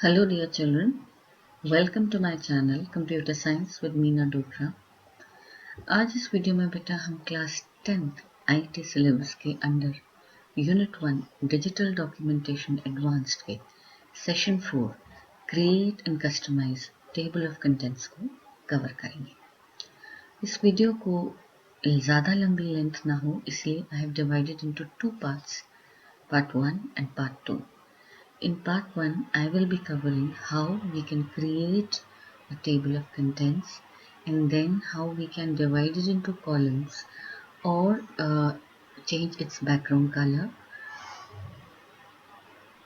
Hello dear children, welcome to my channel Computer Science with Meena Dotra। आज इस video में बेटा हम क्लास 10th IT सिलेबस के under unit 1 digital documentation advanced के session 4 create and customise table of contents को cover करेंगे। इस वीडियो को ज़्यादा लंबी लेंथ ना हो इसलिए I have divided into two parts, part 1 and part 2। In part 1, I will be covering how we can create a table of contents and then how we can divide it into columns or change its background color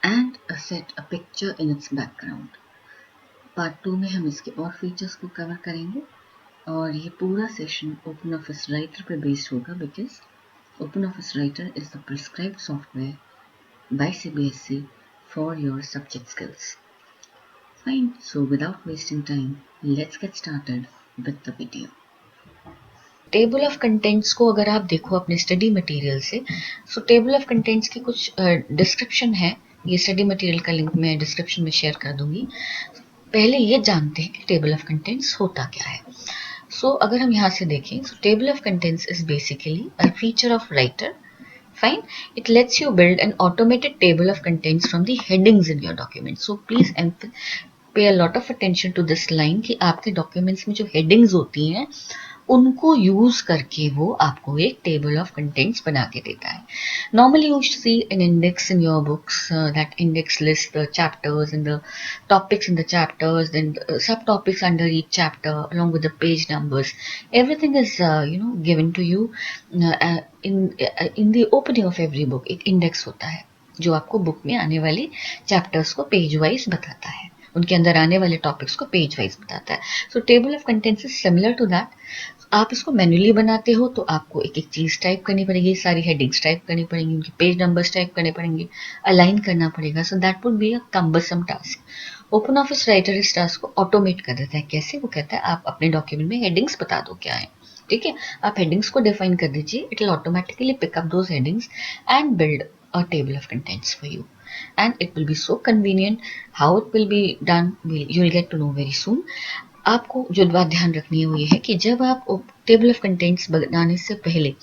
and set a picture in its background. Part 2 में हम इसके और features को cover करेंगे और ये पूरा session open office writer पे बेस्ड होगा because open office writer is the prescribed software by CBSE for your subject skills. Fine, so without wasting time, let's get started with the video. Table of contents को अगर आप देखो अपने study material से, सो table of contents की कुछ description है। ये स्टडी मटेरियल का लिंक मैं डिस्क्रिप्शन में शेयर कर दूंगी। पहले ये जानते हैं कि टेबल ऑफ कंटेंट्स होता क्या है। सो अगर हम यहाँ से देखें, सो table of contents is basically a feature of writer. Fine. It lets you build an automated table of contents from the headings in your document. So please pay a lot of attention to this line कि आपके documents में जो headings होती हैं उनको use करके वो आपको एक टेबल ऑफ कंटेंट्स बना के देता है. Normally you see an index in your books that index list the chapters and the topics in the chapters, then sub topics under each chapter along with the page numbers. Everything is given to you in the opening of every book. एक index होता है जो आपको book में आने वाली chapters को page wise बताता है, उनके अंदर आने वाले टॉपिक्स को पेज वाइज बताता है. So table of contents is similar to that. आप इसको मैन्युअली बनाते हो तो आपको एक एक चीज टाइप करनी पड़ेगी, सारी हेडिंग्स टाइप करनी पड़ेंगी, उनके पेज नंबर्स टाइप करने पड़ेंगे, अलाइन करना पड़ेगा. So that would be a cumbersome task. Open office writer इस टास्क को ऑटोमेट कर देता है. कैसे? वो कहता है आप अपने डॉक्यूमेंट में हेडिंग्स बता दो क्या है. ठीक है, आप हेडिंग्स को डिफाइन कर दीजिए. It will automatically pick up those headings and build a table of contents for you, and it will be so convenient. How it will be done, you'll get to know very soon. आपको जो बात ध्यान रखनी है वो ये है कि जब आप टेबल ऑफ कंटेंट्स बनाने से पहले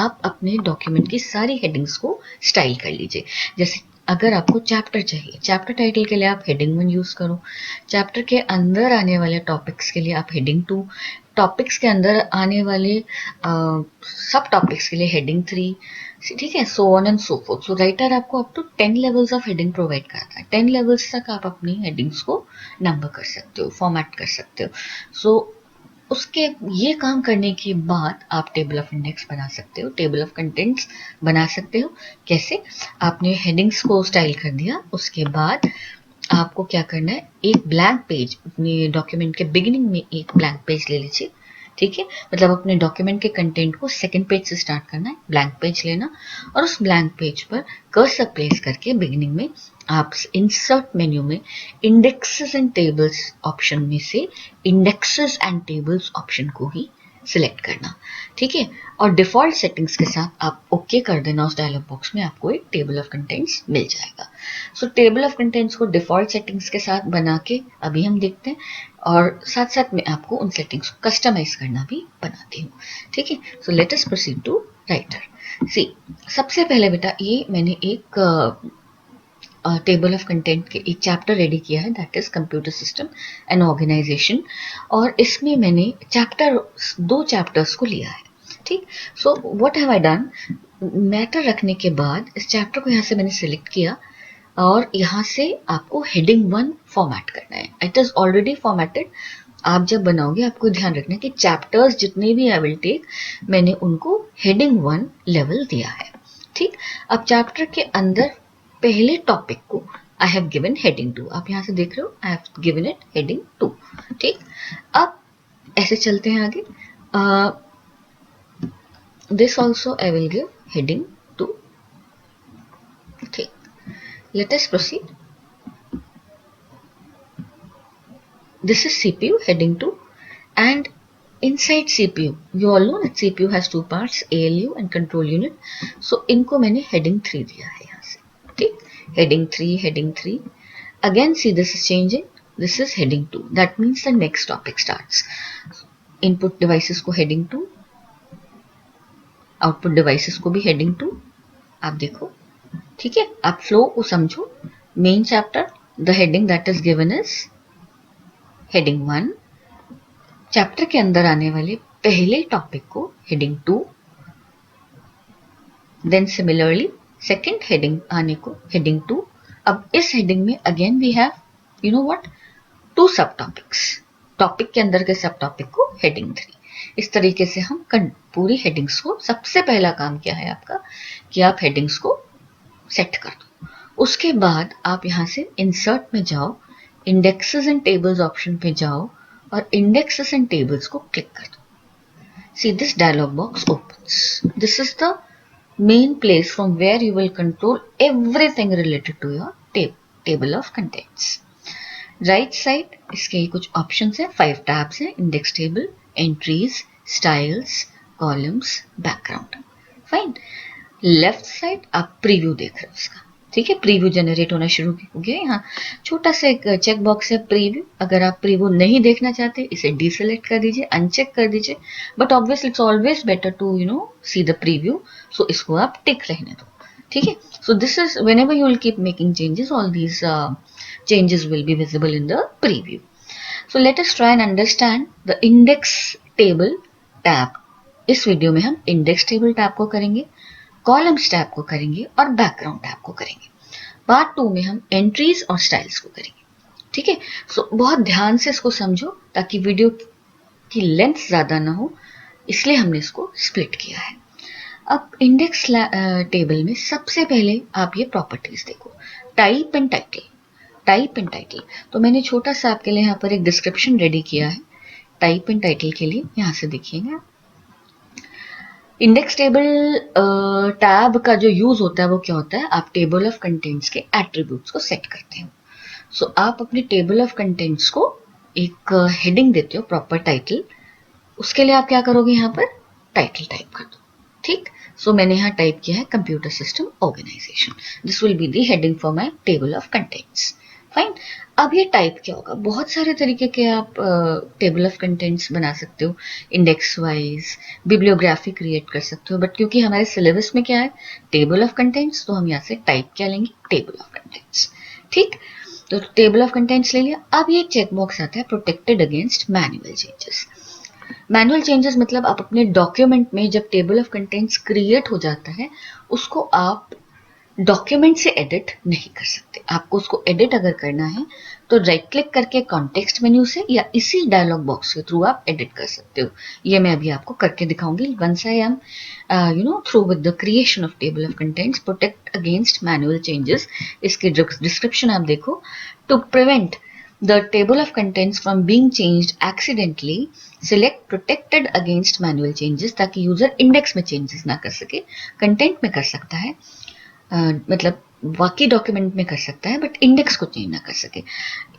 आप अपने डॉक्यूमेंट की सारी हेडिंग्स को स्टाइल कर लीजिए. जैसे अगर आपको चैप्टर चाहिए, चैप्टर टाइटल के लिए आप हेडिंग 1 यूज करो, चैप्टर के अंदर आने वाले टॉपिक्स के लिए आप हेडिंग 2, टॉपिक्स के अंदर आने वाले सब टॉपिक्स के लिए हेडिंग 3. ठीक है, so on and so forth. So writer आपको up to 10 levels of heading provide करता है. 10 लेवल्स तक आप अपनी हेडिंग्स को नंबर कर सकते हो, फॉर्मेट कर सकते हो. सो उसके ये काम करने के बाद आप टेबल ऑफ इंडेक्स बना सकते हो, टेबल ऑफ कंटेंट्स बना सकते हो. कैसे? आपने हेडिंग्स को स्टाइल कर दिया, उसके बाद आपको क्या करना है, एक ब्लैंक पेज अपने डॉक्यूमेंट के बिगिनिंग में एक ब्लैंक पेज ले लीजिए. ठीक है, मतलब अपने डॉक्यूमेंट के कंटेंट को सेकंड पेज से स्टार्ट करना है, ब्लैंक पेज लेना और उस ब्लैंक पेज पर कर्सर प्लेस करके बिगिनिंग में आप इंसर्ट मेन्यू में इंडेक्सेस एंड टेबल्स ऑप्शन में से इंडेक्सेस एंड टेबल्स ऑप्शन को ही सिलेक्ट करना. ठीक है, और डिफॉल्ट सेटिंग्स के साथ आप ओके कर देना. उस डायलॉग बॉक्स में आपको एक टेबल ऑफ कंटेंट्स मिल जाएगा. सो टेबल ऑफ कंटेंट्स को डिफॉल्ट सेटिंग्स के साथ बना के अभी हम देखते हैं और साथ साथ में आपको उन सेटिंग्स को कस्टमाइज करना भी बनाती हूँ. ठीक है, so let us proceed to writer. See, सबसे पहले बेटा ये मैंने एक टेबल ऑफ कंटेंट के एक चैप्टर रेडी किया है, that is computer system and organisation. और इसमें मैंने दो चैप्टर्स को लिया है. ठीक, so what have I done, matter रखने के बाद इस चैप्टर को यहाँ से मैंने सिलेक्ट किया और यहाँ से आपको हेडिंग 1 फॉर्मेट करना है. It is already formatted. आप जब बनाओगे आपको ध्यान रखना है कि चैप्टर्स जितने भी आई विल टेक मैंने उनको हेडिंग 1 लेवल दिया है. ठीक, अब चैप्टर के अंदर पहले टॉपिक को आई हैव गिवन हेडिंग 2. आप यहाँ से देख रहे हो, I have given it heading 2. ठीक, अब ऐसे चलते हैं आगे. This also I will give heading 2. ठीक, let us proceed. This is CPU heading 2 and inside CPU you all know that CPU has two parts, ALU and control unit. So इनको मैंने heading 3 दिया है यहाँ से. ठीक, heading 3. Again, see, this is changing. This is heading 2. That means the next topic starts. Input devices को heading 2, output devices को भी हेडिंग 2. आप देखो, ठीक है, आप फ्लो को समझो. Main chapter, the heading that is given is heading 1. Chapter के अंदर आने वाले पहले टॉपिक को heading 2. Then similarly second heading आने को हेडिंग 2. अब इस हेडिंग में again we have you know what 2 सब टॉपिक्स. टॉपिक के अंदर के सब टॉपिक को हेडिंग 3. इस तरीके से हम पूरी हेडिंग्स को, सबसे पहला काम क्या है आपका कि आप हेडिंग्स को सेट कर दो. उसके बाद आप यहां से इंसर्ट में जाओ, इंडेक्सेस एंड टेबल्स ऑप्शन पे जाओ और इंडेक्सेस एंड टेबल्स को क्लिक कर दो. See this dialogue box opens. This is the main place from where you will control everything related to your table of contents. Right side इसके कुछ options है, 5 tabs है. Index table, entries, styles, columns, background. Fine. Left side आप preview देख रहे हो उसका, ठीक है. प्रीव्यू जनरेट होना शुरू हो गया. यहाँ छोटा सा एक चेक बॉक्स है प्रीव्यू. अगर आप प्रीव्यू नहीं देखना चाहते इसे डीसेलेक्ट कर दीजिए, अनचेक कर दीजिए. But obviously it's always better to see the preview. So इसको आप टिक रहने दो, ठीक है. So this is whenever you will keep making changes, all these changes will be visible in the preview. So let us try and understand the index table tab. इस video में हम index table tab को करेंगे, columns tab को करेंगे और background tab को करेंगे. पार्ट 2 में हम entries और styles को करेंगे, ठीक है. सो बहुत ध्यान से इसको समझो ताकि वीडियो की लेंथ ज्यादा ना हो, इसलिए हमने इसको स्प्लिट किया है. अब इंडेक्स टेबल में सबसे पहले आप ये प्रॉपर्टीज देखो, type and title. Type and title तो मैंने छोटा सा आपके लिए यहाँ पर एक डिस्क्रिप्शन रेडी किया है टाइप एंड टाइटल के लिए. यहाँ से देखिएगा, इंडेक्स टेबल टैब का जो यूज होता है वो क्या होता है, आप टेबल ऑफ कंटेंट्स के एट्रीब्यूट्स को सेट करते हो. सो आप अपने टेबल ऑफ कंटेंट्स को एक हेडिंग देते हो, प्रॉपर टाइटल. उसके लिए आप क्या करोगे, यहाँ पर टाइटल टाइप कर दो, ठीक. सो मैंने यहाँ टाइप किया है computer system organisation. This will be the heading for my table of contents. Fine. अब ये टाइप क्या होगा, बहुत सारे तरीके के आप टेबल ऑफ कंटेंट्स बना सकते हो, इंडेक्स वाइज, बिब्लियोग्राफी क्रिएट कर सकते हो. बट क्योंकि हमारे सिलेबस में क्या है, टेबल ऑफ कंटेंट्स, तो हम यहाँ से टाइप क्या लेंगे, टेबल ऑफ कंटेंट्स, ठीक. तो टेबल ऑफ कंटेंट्स ले लिया. अब ये चेक बॉक्स आता है protected against manual changes. Manual changes मतलब आप अपने डॉक्यूमेंट में जब टेबल ऑफ कंटेंट्स क्रिएट हो जाता है उसको आप डॉक्यूमेंट से एडिट नहीं कर सकते. आपको उसको एडिट अगर करना है तो राइट क्लिक करके कॉन्टेक्स्ट मेन्यू से या इसी डायलॉग बॉक्स के थ्रू आप एडिट कर सकते हो. ये मैं अभी आपको करके दिखाऊंगी. Once I am through with the creation of table of contents, protect against manual changes. इसके डिस्क्रिप्शन आप देखो, to prevent the table of contents from being changed accidentally, select protected against manual changes ताकि user index में changes ना कर सके, content में कर सकता है, मतलब बाकी डॉक्यूमेंट में कर सकता है बट इंडेक्स को चेंज ना कर सके.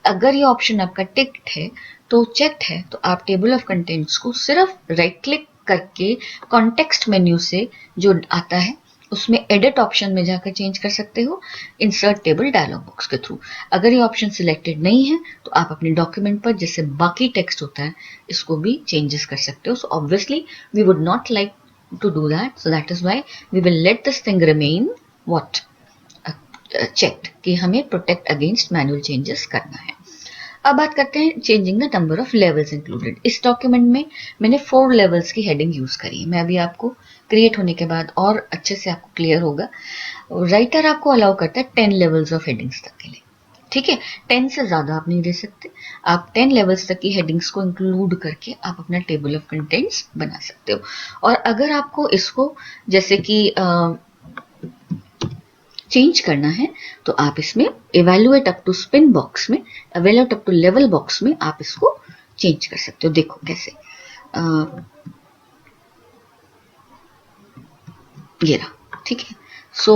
अगर ये ऑप्शन आपका टिक्ड है तो चेक्ड है, तो आप टेबल ऑफ कंटेंट्स को सिर्फ राइट क्लिक करके कॉन्टेक्स्ट मेन्यू से जो आता है उसमें एडिट ऑप्शन में जाकर चेंज कर सकते हो, इंसर्ट टेबल डायलॉग बॉक्स के थ्रू. अगर ये ऑप्शन सिलेक्टेड नहीं है तो आप अपने डॉक्यूमेंट पर जैसे बाकी टेक्स्ट होता है इसको भी चेंजेस कर सकते हो. So obviously we would not like to do that, so that is why we will let this thing remain what checked, कि हमें प्रोटेक्ट अगेंस्ट मैनुअल चेंजेस करना है. अब बात करते हैं changing the number of levels included. इस document में मैंने 4 लेवल्स की हेडिंग यूज करी है. मैं अभी आपको क्रिएट होने के बाद और अच्छे से आपको क्लियर होगा. राइटर आपको अलाउ करता है 10 लेवल्स ऑफ हेडिंग्स तक के लिए, ठीक है. 10 से ज्यादा आप नहीं दे सकते. आप 10 लेवल्स तक की हेडिंग्स को इंक्लूड करके आप अपना टेबल ऑफ कंटेंट्स बना सकते हो. और अगर आपको इसको जैसे कि चेंज करना है तो आप इसमें evaluate up to spin box में, evaluate up to level box में आप इसको चेंज कर सकते हो. देखो कैसे, ये रहा, ठीक है. सो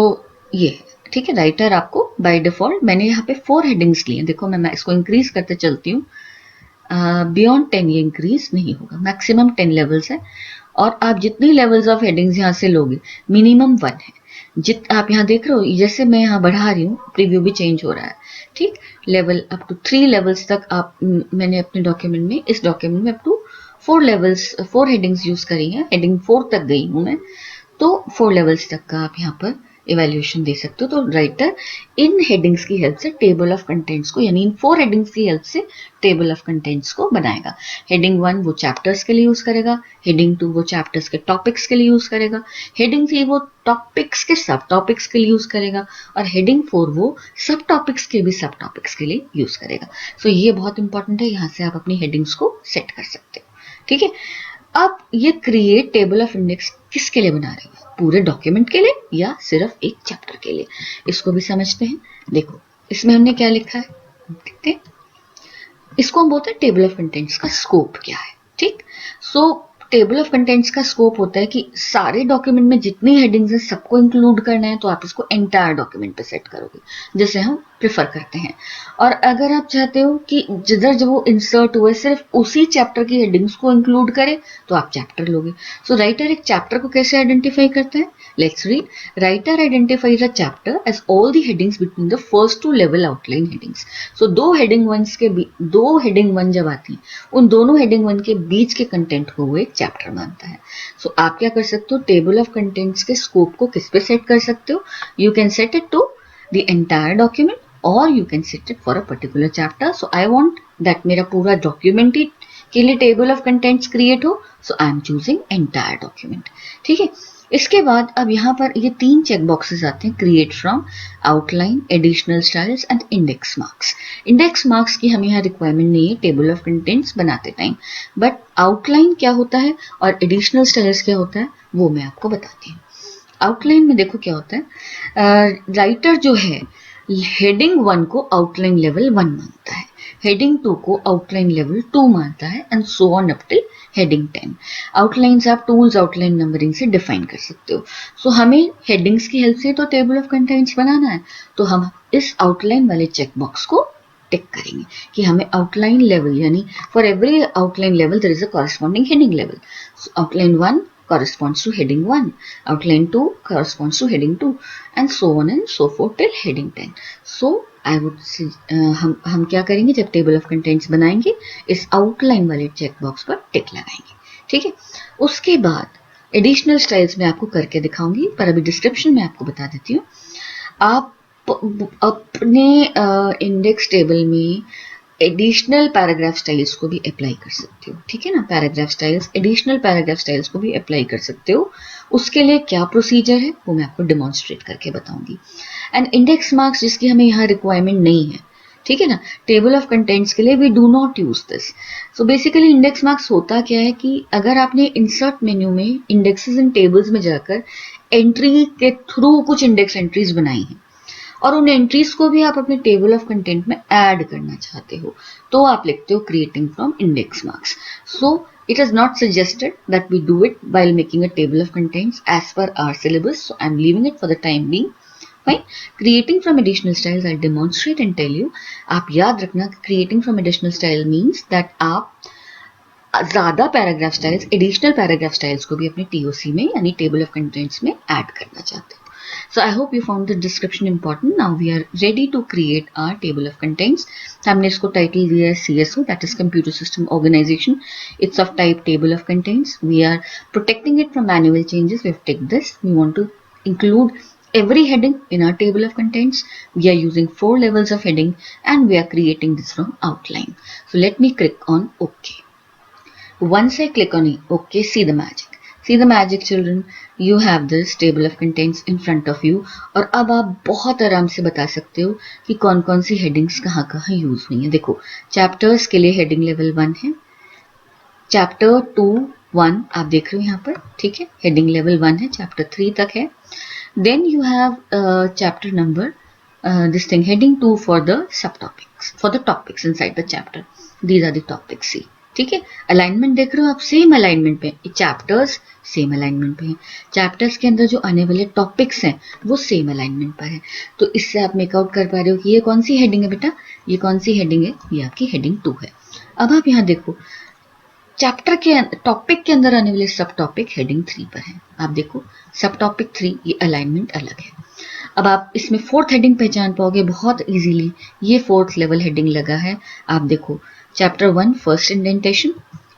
ये ठीक है, राइटर आपको बाय डिफॉल्ट, मैंने यहाँ पे 4 हेडिंग्स लिए. देखो मैं इसको इंक्रीज करते चलती हूँ. बियॉन्ड 10 ये इंक्रीज नहीं होगा, मैक्सिमम 10 लेवल्स है. और आप जितनी लेवल्स ऑफ हेडिंग्स यहाँ से लोगे मिनिमम 1 है. आप यहाँ देख रहे हो जैसे मैं यहाँ बढ़ा रही हूँ, प्रीव्यू भी चेंज हो रहा है, ठीक. लेवल अप टू 3 लेवल्स तक आप मैंने अपने डॉक्यूमेंट में, इस डॉक्यूमेंट में up to 4 levels, 4 headings use करी हैं। हेडिंग 4 तक गई हूं मैं, तो 4 लेवल्स तक का आप यहाँ पर इवैल्यूएशन दे सकते हो। तो राइटर इन हेडिंग्स की हेल्प से टेबल ऑफ कंटेंट्स को, यानी इन 4 हेडिंग्स की हेल्प से टेबल ऑफ कंटेंट्स को बनाएगा। हेडिंग 1 वो चैप्टर्स के लिए यूज करेगा, हेडिंग 2 वो चैप्टर्स के टॉपिक्स के लिए यूज करेगा, हेडिंग 3 वो टॉपिक्स के सब टॉपिक्स के लिए यूज करेगा, और हेडिंग 4 वो सब टॉपिक्स के भी सब टॉपिक्स के लिए यूज करेगा। सो ये बहुत इंपॉर्टेंट है, यहां से आप अपनी हेडिंग्स को सेट कर सकते हो। ठीक है, अब ये क्रिएट टेबल ऑफ इंडेक्स किसके लिए बना रहे हैं, पूरे डॉक्यूमेंट के लिए या सिर्फ एक चैप्टर के लिए, इसको भी समझते हैं। देखो इसमें हमने क्या लिखा है, देखते हैं। इसको हम बोलते हैं टेबल ऑफ कंटेंट्स का स्कोप क्या है। ठीक, सो टेबल ऑफ कंटेंट्स का स्कोप होता है कि सारे डॉक्यूमेंट में जितनी हेडिंग्स हैं सबको इंक्लूड करना है, तो आप इसको एंटायर डॉक्यूमेंट पे सेट करोगे, जैसे हम प्रेफर करते हैं। और अगर आप चाहते हो कि जिधर जब वो इंसर्ट हुए सिर्फ उसी चैप्टर की हेडिंग्स को इंक्लूड करे, तो आप चैप्टर लोगे। सो राइटर एक चैप्टर को कैसे आइडेंटिफाई करता है, let's read. Writer identifies a chapter as all the headings between the first two level outline headings. So दो हेडिंग वन जब आती हैं, उन दोनों हेडिंग वन के बीच के कंटेंट को वो एक चैप्टर मानता है। सो आप क्या कर सकते हो, टेबल ऑफ कंटेंट्स के स्कोप को किस पे सेट कर सकते हो, you can set it to the entire document और you can set it for a particular chapter. So I want that मेरा पूरा डॉक्यूमेंट ही के लिए टेबल ऑफ कंटेंट्स क्रिएट हो, so I am choosing entire document. ठीक है, इसके बाद अब यहाँ पर ये 3 चेक बॉक्सेस आते हैं, create from, outline, additional styles and index marks. Index marks की हमें यहाँ रिक्वायरमेंट नहीं है टेबल ऑफ कंटेंट्स बनाते टाइम, बट आउटलाइन क्या होता है और एडिशनल स्टाइल्स क्या होता है वो मैं आपको बताती हूँ। आउटलाइन में देखो क्या होता है, राइटर जो है हेडिंग 1 को आउटलाइन लेवल 1 मानता है, हेडिंग 2 को आउटलाइन लेवल 2 मानता है, and so on up till heading 10। Outlines आप टूल्स आउटलाइन नंबरिंग से डिफाइन कर सकते हो। सो हमें हेडिंग्स की हेल्प से तो टेबल ऑफ कंटेंट्स बनाना है, तो हम इस आउटलाइन वाले चेक बॉक्स को टिक करेंगे कि हमें आउटलाइन लेवल, यानी for every outline level there is a corresponding heading level. Outline 1 corresponds to heading 1, outline 2 corresponds to heading 2, and so on and so forth till heading 10. So I would हम क्या करेंगे, जब table of contents बनाएंगे इस outline वाले check box पर टिक लगाएंगे। ठीक है, उसके बाद एडिशनल स्टाइल्स में आपको करके दिखाऊंगी, पर अभी डिस्क्रिप्शन में आपको बता देती हूँ। आप अपने इंडेक्स टेबल में एडिशनल पैराग्राफ स्टाइल्स को भी अप्लाई कर सकते हो। ठीक है ना, paragraph styles, additional paragraph styles को भी अप्लाई कर सकते हो। उसके लिए क्या प्रोसीजर है वो मैं आपको डिमॉन्स्ट्रेट करके बताऊंगी। एंड इंडेक्स मार्क्स जिसकी हमें यहाँ रिक्वायरमेंट नहीं है, ठीक है ना, टेबल ऑफ कंटेंट्स के लिए we do not use this. So basically index marks होता क्या है कि अगर आपने इंसर्ट मेन्यू में इंडेक्सेस इन टेबल्स में जाकर एंट्री के थ्रू कुछ इंडेक्स एंट्रीज बनाई हैं और उन एंट्रीज को भी आप अपने टेबल ऑफ कंटेंट में ऐड करना चाहते हो, तो आप लिखते हो creating from index marks. So it is not suggested that we do it while making a table of contents as per our syllabus, so I'm leaving it for the time being. Fine. Creating from additional styles I'll demonstrate and tell you. आप याद रखना creating from additional style means that आप ज्यादा paragraph styles, additional paragraph styles को भी अपने TOC में यानी टेबल ऑफ कंटेंट्स में ऐड करना चाहते हो। So I hope you found the description important. Now we are ready to create our table of contents. हमने इसको टाइटल दिया है CSO, that is Computer System Organization. It's of type table of contents. We are protecting it from manual changes. We've ticked this. We want to include every heading in our table of contents. We are using 4 levels of heading and we are creating this from outline. So let me click on OK. Once I click on OK, see the magic. See the magic children, you have this table of contents in front of you. और अब आप बहुत आराम से बता सकते हो कि कौन कौन सी हेडिंग्स कहाँ कहाँ यूज हुई हैं। देखो चैप्टर्स के लिए हेडिंग लेवल 1 है, चैप्टर 2 1 आप देख रहे हो यहाँ पर, ठीक है, हेडिंग लेवल 1 है, चैप्टर 3 तक है। Then you have chapter number this thing heading 2 for the subtopics, for the topics inside the chapter. These are the topics. See, ठीक है, अलाइनमेंट देख रहे हो आप, सेम अलाइनमेंट पे, चैप्टर्स सेम अलाइनमेंट पे हैं, चैप्टर्स के अंदर जो आने वाले टॉपिक्स हैं वो सेम अलाइनमेंट पर है। तो इससे आप मेकआउट कर पा रहे हो कि ये कौन सी हेडिंग है बेटा, ये कौन सी हेडिंग है, ये आपकी हेडिंग 2 है। अब आप यहाँ देखो चैप्टर के टॉपिक के अंदर आने वाले सब टॉपिक हेडिंग 3 पर है। आप देखो सब टॉपिक 3, ये अलाइनमेंट अलग है। अब आप इसमें फोर्थ हेडिंग पहचान पाओगे बहुत इजीली, ये फोर्थ लेवल हेडिंग लगा है। आप देखो चैप्टर 1 फर्स्ट इंडेंटेशन,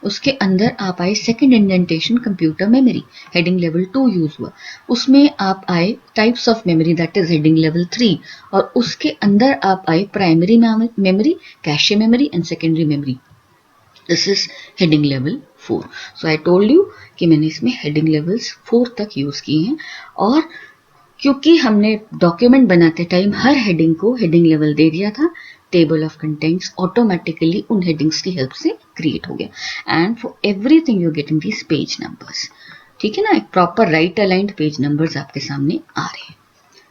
उसके अंदर आप आए second indentation computer memory, heading level 2 use हुआ। उसमें आप आए types of memory, that is heading level 3, और उसके अंदर आप आए primary memory, cache memory and secondary memory. This is heading level 4। So I told you कि मैंने इसमें हेडिंग लेवल्स 4 तक यूज किए हैं, और क्योंकि हमने डॉक्यूमेंट बनाते टाइम हर हेडिंग को हेडिंग लेवल दे दिया था, टेबल ऑफ कंटेंट्स ऑटोमेटिकली उन हेडिंग्स की हेल्प से क्रिएट हो गया। And for everything you getting these page numbers, ठीक है ना, एक proper right aligned page numbers आपके सामने आ रहे हैं।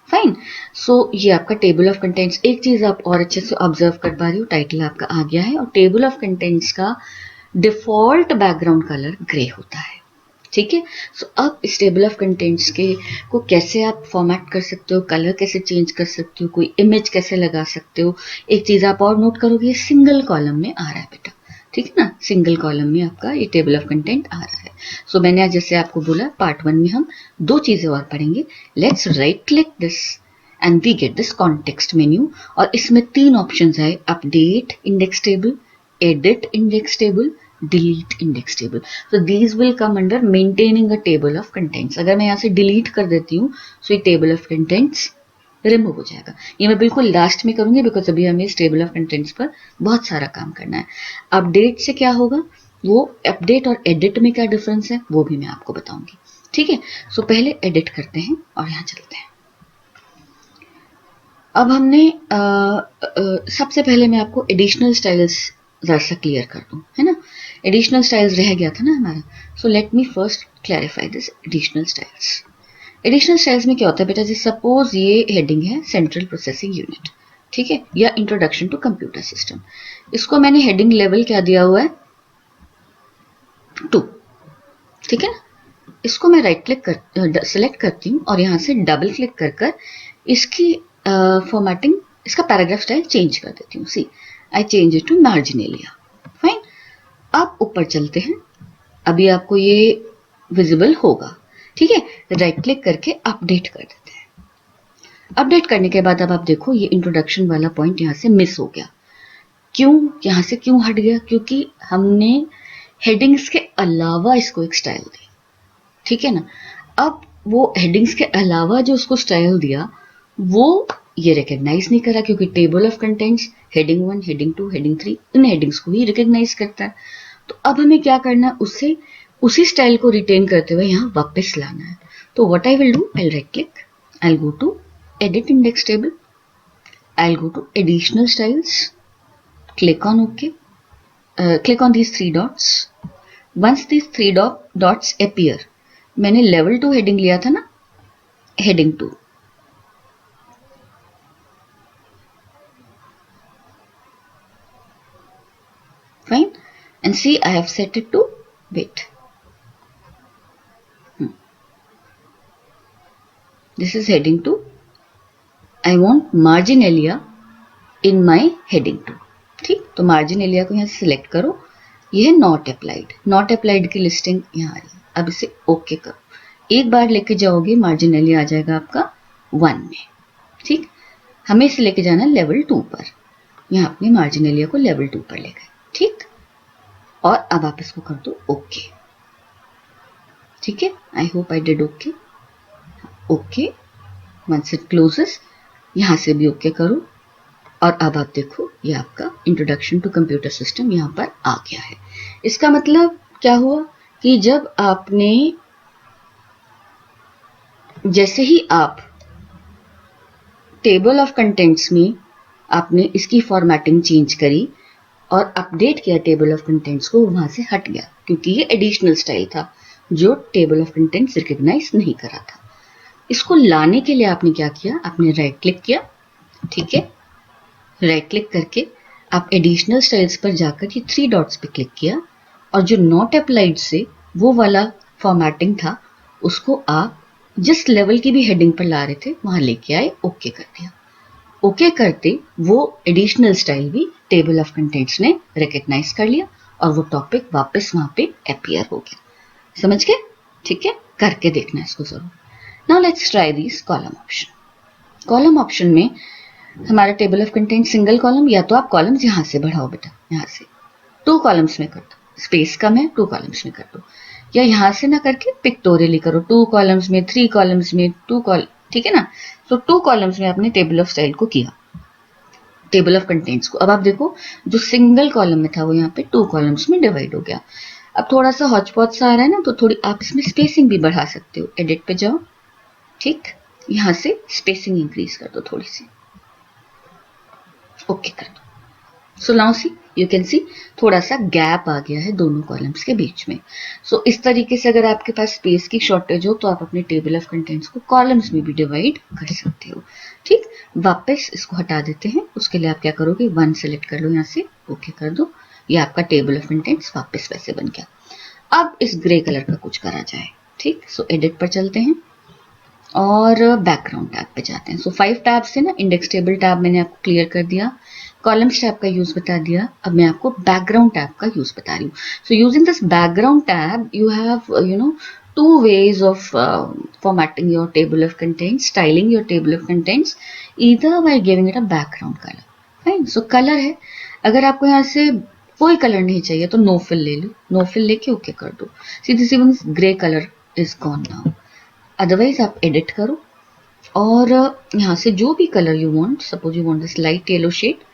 फाइन। सो ये आपका टेबल ऑफ कंटेंट्स। एक चीज आप और अच्छे से ऑब्जर्व कर पा रही हो, टाइटल आपका आ गया है, और टेबल ऑफ कंटेंट्स का डिफॉल्ट बैकग्राउंड कलर ग्रे होता है, ठीक है। सो अब इस टेबल ऑफ कंटेंट्स के को कैसे आप फॉर्मेट कर सकते हो, कलर कैसे चेंज कर सकते हो, कोई इमेज कैसे लगा सकते हो। एक चीज आप और नोट करोगे, सिंगल कॉलम में आ रहा है बेटा, ठीक है ना, सिंगल कॉलम में आपका ये टेबल ऑफ कंटेंट आ रहा है। सो मैंने आज जैसे आपको बोला पार्ट 1 में हम 2 चीजें और पढ़ेंगे। Let's right click this and we get this context menu, और इसमें 3 ऑप्शन है, update index table, edit index table, delete index table. So these will come under maintaining a table of contents. अगर मैं यहाँ से delete कर देती हूँ so ये table of contents रिमूव हो जाएगा। ये मैं बिल्कुल लास्ट में करूंगी बिकॉज अभी हमें इस टेबल ऑफ कंटेंट्स पर बहुत सारा काम करना है। अपडेट से क्या होगा, वो अपडेट और एडिट में क्या डिफरेंस है वो भी मैं आपको बताऊंगी, ठीक है। सो पहले एडिट करते हैं और यहाँ चलते हैं। अब हमने सबसे पहले मैं आपको एडिशनल स्टाइल्स जरा सा क्लियर कर दूं, है ना, एडिशनल स्टाइल्स रह गया था ना हमारा। So let me first clarify this additional styles. Additional styles में क्या होता है बेटा, जी सपोज ये हेडिंग है सेंट्रल प्रोसेसिंग यूनिट, ठीक है, या इंट्रोडक्शन टू कंप्यूटर सिस्टम। इसको मैंने हेडिंग लेवल क्या दिया हुआ है, 2, ठीक है ना। इसको मैं राइट क्लिक कर सेलेक्ट करती हूँ और यहाँ से डबल क्लिक कर कर इसकी फॉर्मेटिंग, इसका पैराग्राफ स्टाइल चेंज कर देती हूँ। See I change it to margin area. Fine. अब ऊपर चलते हैं, अभी आपको ये विजिबल होगा, ठीक है। राइट क्लिक करके अपडेट कर देते हैं। अपडेट करने के बाद अब आप देखो ये इंट्रोडक्शन वाला पॉइंट यहाँ से मिस हो गया। क्यों, यहाँ से क्यों हट गया, क्योंकि हमने हेडिंग्स के अलावा इसको एक स्टाइल दी, ठीक है ना। अब वो हेडिंग्स के अलावा जो उसको स्टाइल दिया वो ये रिकग्नाइज नहीं करा, क्योंकि table of contents heading 1, heading 2, heading 3 in headings को ही रिकग्नाइज करता है। तो अब हमें क्या करना है, उससे उसी स्टाइल को रिटेन करते हुए यहाँ वापस लाना है। तो what I will do, I right click, I go to edit index table, I go to additional styles, click on OK, click on these 3 dots. Once these 3 dots appear, मैंने level 2 heading लिया था ना, heading 2, fine, and see I have set it to weight. This is heading 2. I want margin area in my heading 2. ठीक, तो margin area को यहाँ से select करो, ये है नॉट अप्लाइड, नॉट अप्लाइड की लिस्टिंग यहाँ आ रही है। अब इसे ओके करो, एक बार लेके जाओगे मार्जिन एरिया आ जाएगा आपका 1 में, ठीक। हमें इसे लेके जाना है लेवल 2 पर, यहाँ अपने मार्जिन एरिया को लेवल 2 पर ले गए, ठीक। और अब आप इसको कर दो ओके, ठीक है। I hope I did okay. Okay, once it closes, यहाँ से भी ओके करो, और अब आप देखो ये आपका इंट्रोडक्शन टू कंप्यूटर सिस्टम यहाँ पर आ गया है। इसका मतलब क्या हुआ कि जब आपने, जैसे ही आप टेबल ऑफ कंटेंट्स में आपने इसकी फॉर्मेटिंग चेंज करी और अपडेट किया टेबल ऑफ कंटेंट्स को, वहां से हट गया, क्योंकि ये एडिशनल स्टाइल था जो टेबल ऑफ कंटेंट्स रिकग्नाइज नहीं करा था। इसको लाने के लिए आपने क्या किया, आपने राइट क्लिक किया, ठीक है। राइट क्लिक करके आप एडिशनल स्टाइल्स पर जाकर ये 3 डॉट्स पे क्लिक किया, और जो नॉट अप्लाइड से वो वाला फॉर्मेटिंग था उसको आप जिस लेवल की भी हेडिंग पर ला रहे थे वहां लेके आए, ओके कर दिया। ओके करते वो एडिशनल स्टाइल भी टेबल ऑफ कंटेंट्स ने रिकग्नाइज कर लिया और वो टॉपिक वापस वहां पे अपीयर हो गया। समझ गए, ठीक है, करके देखना इसको जरूर। Now let's try this column option. Column option में हमारा table of content single column, या तो आप कॉलम्स यहां से बढ़ाओ बेटा, यहां से 2 कॉलम्स में कर दो, स्पेस कम है 2 कॉलम्स में कर दो, या यहां से ना करके पिक्टोरियली करो 2 कॉलम्स में 3 कॉलम्स में 2 कॉलम, ठीक है ना। तो 2 कॉलम्स में आपने टेबल ऑफ स्टाइल को किया, टेबल ऑफ कंटेंट्स को। अब आप देखो जो सिंगल कॉलम में था वो यहाँ पे 2 कॉलम्स में डिवाइड हो गया। अब थोड़ा सा हॉचपॉच सा आ रहा है ना, तो थोड़ी आप इसमें स्पेसिंग भी बढ़ा सकते हो, एडिट पे जाओ, ठीक, यहां से स्पेसिंग इंक्रीज कर दो थोड़ी सी, ओके कर दो। So now see you can see थोड़ा सा गैप आ गया है दोनों कॉलम्स के बीच में। सो इस तरीके से अगर आपके पास स्पेस की शॉर्टेज हो तो आप अपने टेबल ऑफ कंटेंट्स को कॉलम्स में भी डिवाइड कर सकते हो, ठीक। वापस इसको हटा देते हैं, उसके लिए आप क्या करोगे, 1 सेलेक्ट कर लो यहाँ से, ओके कर दो, ये आपका टेबल ऑफ कंटेंट्स वापस वैसे बन गया। अब इस ग्रे कलर का कुछ करा जाए, ठीक। सो एडिट पर चलते हैं और बैकग्राउंड टैब पे जाते हैं। सो 5 टैब से ना इंडेक्स टेबल टैब मैंने आपको क्लियर कर दिया, कॉलम्स टैब का यूज बता दिया, अब मैं आपको बैकग्राउंड टैब का यूज बता रही हूँ। So using this background tab you have two ways of formatting your table of contents, styling your table of contents, either by giving it a background color. Fine. So color है, अगर आपको यहाँ से कोई colour नहीं चाहिए तो no fill ले लो, नो फिल लेके ओके कर दो, सीधी सी means grey colour is gone now. Otherwise आप एडिट करो और यहाँ से जो भी colour you want, suppose you want this light yellow shade,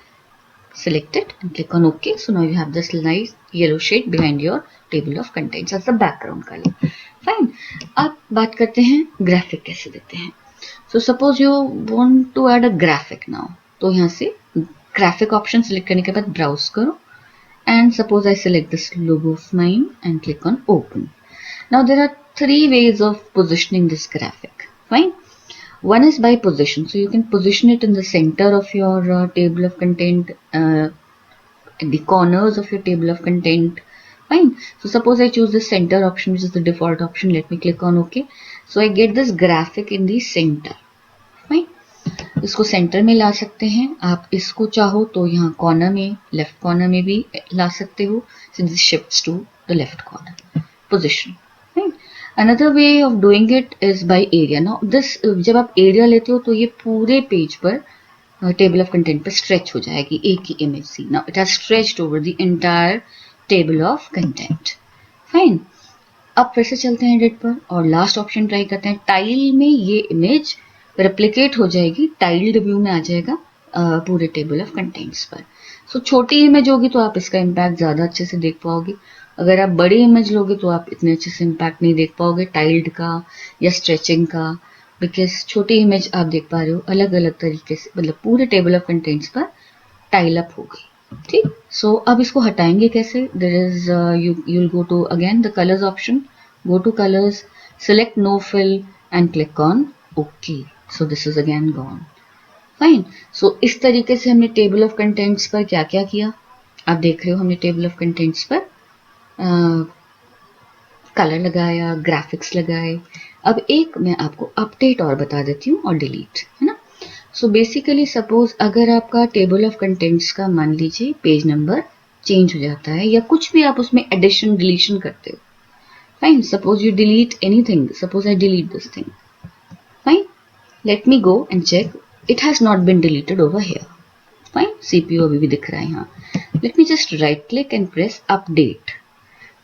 select it and click on OK. So now you have this nice yellow shade behind your table of contents as the background color. Fine. अब बात करते हैं graphic कैसे देते हैं। So suppose you want to add a graphic now. तो यहाँ से ग्राफिक ऑप्शन सिलेक्ट करने के बाद ब्राउज करो and suppose I select this logo of mine and click on open. Now there are 3 ways of positioning this graphic. Fine. One is by position, so you can position it in the center of your table of content, at the corners of your table of content. Fine. So suppose I choose the center option, which is the default option. Let me click on OK. So I get this graphic in the center. Fine. इसको centre में ला सकते हैं आप, इसको चाहो तो यहाँ corner में, लेफ्ट कॉर्नर में भी ला सकते हो, so this shifts to the left corner position. Another way of doing it is by area. Now this जब आप एरिया लेते हो तो ये पूरे पेज पर टेबल ऑफ कंटेंट पर स्ट्रेच हो जाएगी एक ही इमेज सी। Now it has stretched over the entire table of content. Fine. अब फिर से चलते हैं एडिट पर और लास्ट ऑप्शन ट्राई करते हैं। टाइल में ये इमेज रेप्लिकेट हो जाएगी, टाइल्ड व्यू में आ जाएगा पूरे टेबल ऑफ कंटेंट्स पर। सो छोटी इमेज होगी तो आप इसका इम्पैक्ट ज़्यादा अच्छे से देख पाओगे, अगर आप बड़ी इमेज लोगे तो आप इतने अच्छे से इम्पैक्ट नहीं देख पाओगे टाइल्ड का या स्ट्रेचिंग का, बिकॉज छोटी इमेज आप देख पा रहे हो अलग अलग तरीके से, मतलब पूरे टेबल ऑफ कंटेंट्स पर टाइल अप हो गई, ठीक। सो अब इसको हटाएंगे कैसे, there is you will go to again the colours option, go to colours, select no fill and click on okay. So this is again gone. Fine. So इस तरीके से हमने टेबल ऑफ कंटेंट्स पर क्या क्या किया, आप देख रहे हो हमने टेबल ऑफ कंटेंट्स पर कलर लगाया, ग्राफिक्स लगाए। अब एक मैं आपको अपडेट और बता देती हूँ और डिलीट, है ना। सो बेसिकली सपोज अगर आपका टेबल ऑफ कंटेंट्स का मान लीजिए पेज नंबर चेंज हो जाता है या कुछ भी आप उसमें एडिशन डिलीशन करते हो, fine, suppose you delete anything, suppose I delete this thing, fine, let me go and check, it has not been deleted over here, fine, CPU अभी भी दिख रहा है यहाँ। Let me just right click and press update.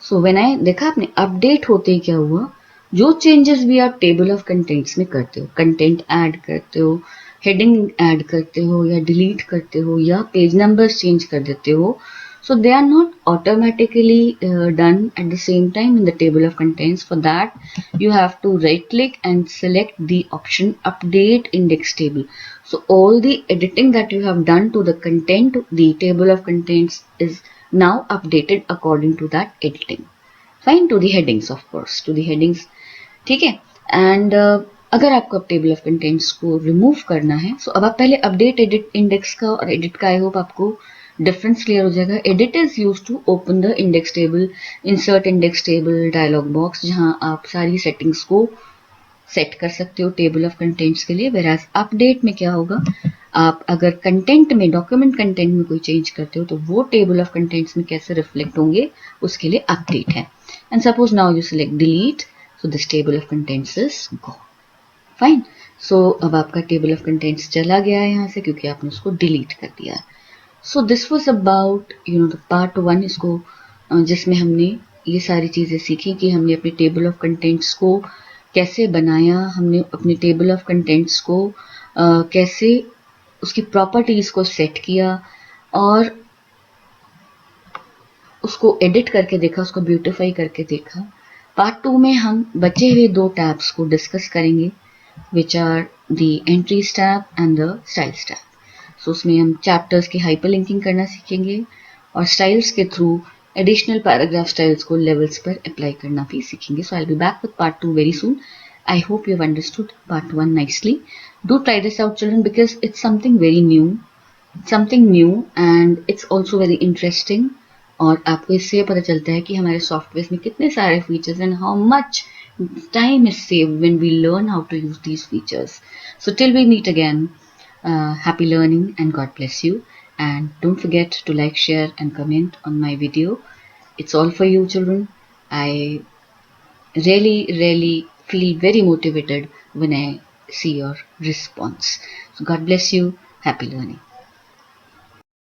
So when I देखा आपने update होते ही क्या हुआ, जो चेंजेस भी आप टेबल ऑफ कंटेंट्स में करते हो, कंटेंट ऐड करते हो, हेडिंग ऐड करते हो या डिलीट करते हो या पेज नंबर्स चेंज कर देते हो, so they are not automatically done at the same time in the table of contents. For that you have to right click and select the option update index table. So all the editing that you have done to the content, the table of contents is now updated according to that editing. Fine. To the headings, of course, to the headings, ठीक है। And अगर आपको अब table of contents को remove करना है, सो अब आप पहले अपडेट एडिट इंडेक्स का और एडिट का, आई होप आपको डिफरेंस क्लियर हो जाएगा। Edit is use to open the index table, insert index table dialogue box, जहां आप सारी सेटिंग्स को सेट कर सकते हो टेबल ऑफ कंटेंट्स के लिए। वेराज अपडेट में क्या होगा, आप अगर कंटेंट में, डॉक्यूमेंट कंटेंट में कोई चेंज करते हो तो वो टेबल ऑफ कंटेंट्स में कैसे रिफ्लेक्ट होंगे उसके लिए अपडेट है। And suppose now you select delete, so this table of contents is gone. Fine. सो अब आपका टेबल ऑफ कंटेंट्स चला गया है यहाँ से, क्योंकि आपने उसको डिलीट कर दिया है। So this was about the part 1, इसको जिसमें हमने ये सारी चीज़ें सीखी कि हमने अपने टेबल ऑफ कंटेंट्स को कैसे बनाया, हमने अपने टेबल ऑफ कंटेंट्स को कैसे उसकी प्रॉपर्टीज़ को सेट किया और उसको एडिट करके देखा, उसको ब्यूटिफाई करके देखा। पार्ट 2 में हम बचे हुए 2 टैब्स को डिस्कस करेंगे, which are the entries tab and the styles tab. So उसमें हम चैप्टर्स की हाइपरलिंकिंग करना सीखेंगे और स्टाइल्स के थ्रू एडिशनल पैराग्राफ स्टाइल्स को लेवल्स पर अप्लाई करना भी सीखेंगे। So I will be back with part 2 very soon. I hope you've understood part 1 nicely. Do try this out, children, because it's something very new. Something new and it's also very interesting. और आपको इससे पता चलता है कि हमारे software में कितने सारे features and how much time is save when we learn how to use these features. So till we meet again, happy learning and God bless you. And don't forget to like, share and comment on my video. It's all for you, children. I really feel very motivated when I see your response. So God bless you. Happy learning.